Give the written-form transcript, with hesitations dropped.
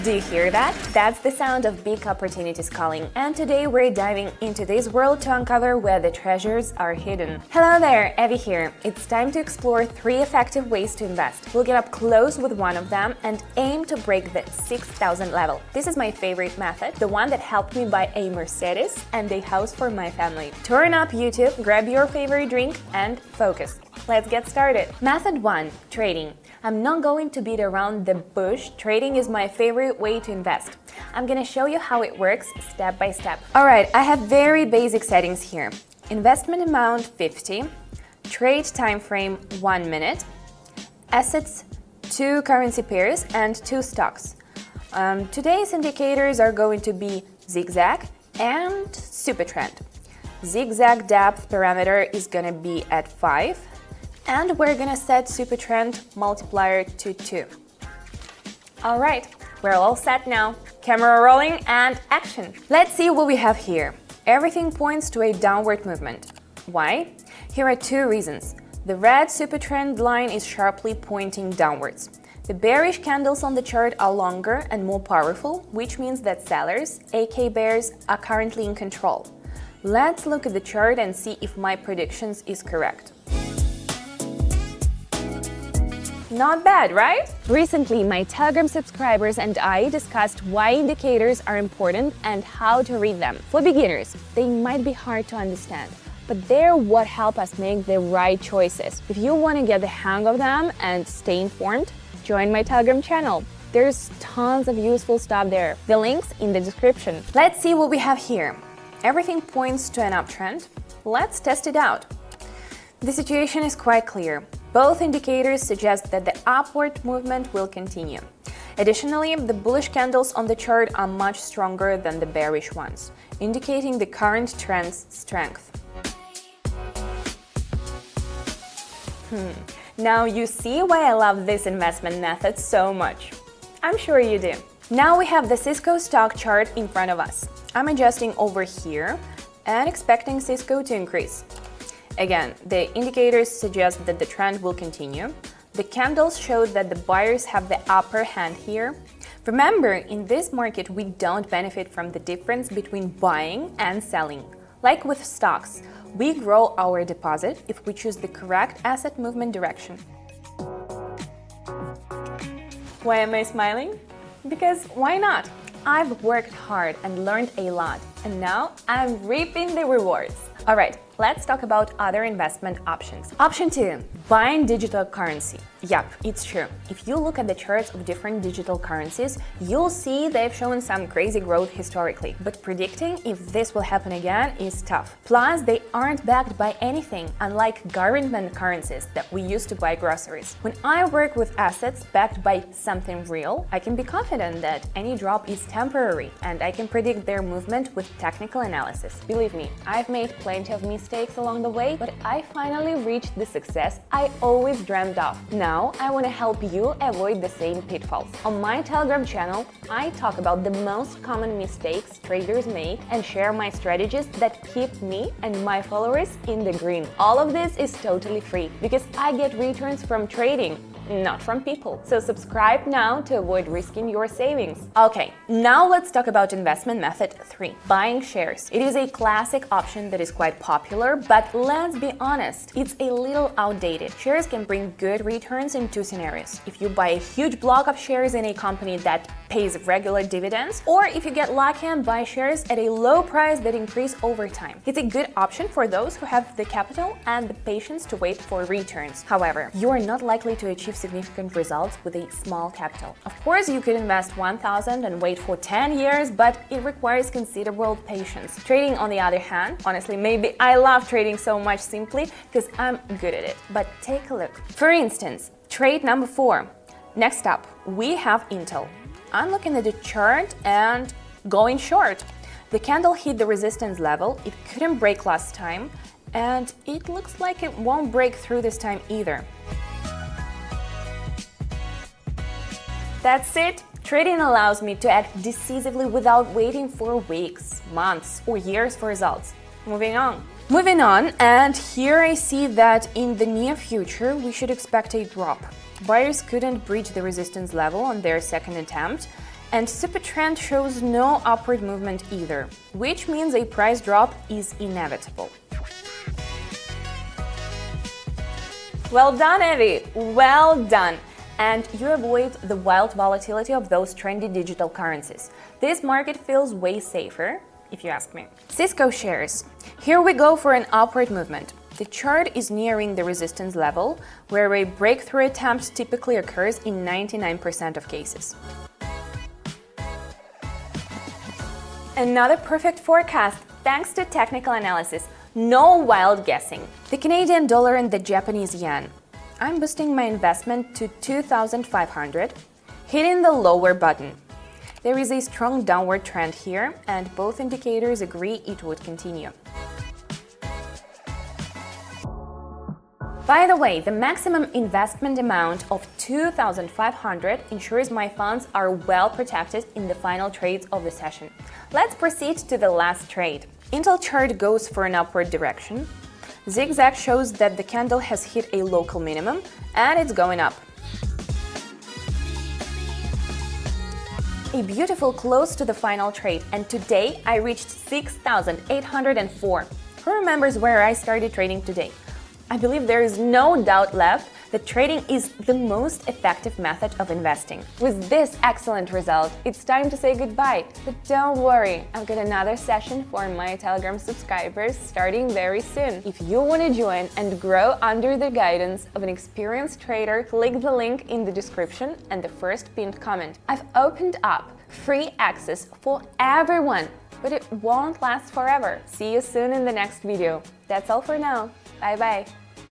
Do you hear that? That's the sound of big opportunities calling, and today we're diving into this world to uncover where the treasures are hidden. Hello there, Evie here. It's time to explore 3 effective ways to invest. We'll get up close with one of them and aim to break the 6,000 level. This is my favorite method, the one that helped me buy a Mercedes and a house for my family. Turn up YouTube, grab your favorite drink, and focus. Let's get started. Method 1. Trading. I'm not going to beat around the bush. Trading is my favorite way to invest. I'm gonna show you how it works step by step. Alright, I have very basic settings here. Investment amount 50, trade time frame 1 minute, assets 2 currency pairs and 2 stocks. Today's indicators are going to be zigzag and supertrend. Zigzag depth parameter is gonna be at 5. And we're gonna set supertrend multiplier to 2. Alright, we're all set now. Camera rolling and action! Let's see what we have here. Everything points to a downward movement. Why? Here are 2 reasons. The red supertrend line is sharply pointing downwards. The bearish candles on the chart are longer and more powerful, which means that sellers, aka bears, are currently in control. Let's look at the chart and see if my predictions is correct. Not bad, right? Recently, my Telegram subscribers and I discussed why indicators are important and how to read them. For beginners, they might be hard to understand, but they're what help us make the right choices. If you want to get the hang of them and stay informed, join my Telegram channel. There's tons of useful stuff there. The link's in the description. Let's see what we have here. Everything points to an uptrend. Let's test it out. The situation is quite clear. Both indicators suggest that the upward movement will continue. Additionally, the bullish candles on the chart are much stronger than the bearish ones, indicating the current trend's strength. Now you see why I love this investment method so much. I'm sure you do. Now we have the Cisco stock chart in front of us. I'm adjusting over here and expecting Cisco to increase. Again, the indicators suggest that the trend will continue. The candles show that the buyers have the upper hand here. Remember, in this market, we don't benefit from the difference between buying and selling. Like with stocks, we grow our deposit if we choose the correct asset movement direction. Why am I smiling? Because why not? I've worked hard and learned a lot, and now I'm reaping the rewards. Alright, let's talk about other investment options. Option 2. Buying digital currency. Yep, it's true. If you look at the charts of different digital currencies, you'll see they've shown some crazy growth historically. But predicting if this will happen again is tough. Plus, they aren't backed by anything, unlike government currencies that we use to buy groceries. When I work with assets backed by something real, I can be confident that any drop is temporary, and I can predict their movement with technical analysis. Believe me, I've made plenty of mistakes along the way, but I finally reached the success I always dreamed of. Now, I want to help you avoid the same pitfalls. On my Telegram channel, I talk about the most common mistakes traders make and share my strategies that keep me and my followers in the green. All of this is totally free because I get returns from trading, not from people. So subscribe now to avoid risking your savings. Okay, now let's talk about investment method 3, buying shares. It is a classic option that is quite popular, but let's be honest, it's a little outdated. Shares can bring good returns in 2 scenarios. If you buy a huge block of shares in a company that pays regular dividends, or if you get lucky and buy shares at a low price that increase over time. It's a good option for those who have the capital and the patience to wait for returns. However, you are not likely to achieve significant results with a small capital. Of course, you could invest 1,000 and wait for 10 years, but it requires considerable patience. Trading, on the other hand, honestly, maybe I love trading so much simply because I'm good at it. But take a look. For instance, trade number 4. Next up, we have Intel. I'm looking at the chart and going short. The candle hit the resistance level, it couldn't break last time, and it looks like it won't break through this time either. That's it. Trading allows me to act decisively without waiting for weeks, months, or years for results. Moving on, and here I see that in the near future we should expect a drop. Buyers couldn't breach the resistance level on their second attempt, And Supertrend shows no upward movement either, which means a price drop is inevitable. Well done, Evie! Well done! And you avoid the wild volatility of those trendy digital currencies. This market feels way safer, if you ask me. Cisco shares. Here we go for an upward movement. The chart is nearing the resistance level, where a breakthrough attempt typically occurs in 99% of cases. Another perfect forecast, thanks to technical analysis. No wild guessing. The Canadian dollar and the Japanese yen. I'm boosting my investment to 2,500, hitting the lower button. There is a strong downward trend here, and both indicators agree it would continue. By the way, the maximum investment amount of 2,500 ensures my funds are well protected in the final trades of the session. Let's proceed to the last trade. Intel chart goes for an upward direction. Zigzag shows that the candle has hit a local minimum and it's going up. A beautiful close to the final trade, and today I reached 6,804. Who remembers where I started trading today? I believe there is no doubt left that trading is the most effective method of investing. With this excellent result, it's time to say goodbye. But don't worry, I've got another session for my Telegram subscribers starting very soon. If you want to join and grow under the guidance of an experienced trader, click the link in the description and the first pinned comment. I've opened up free access for everyone, but it won't last forever. See you soon in the next video. That's all for now. Bye bye.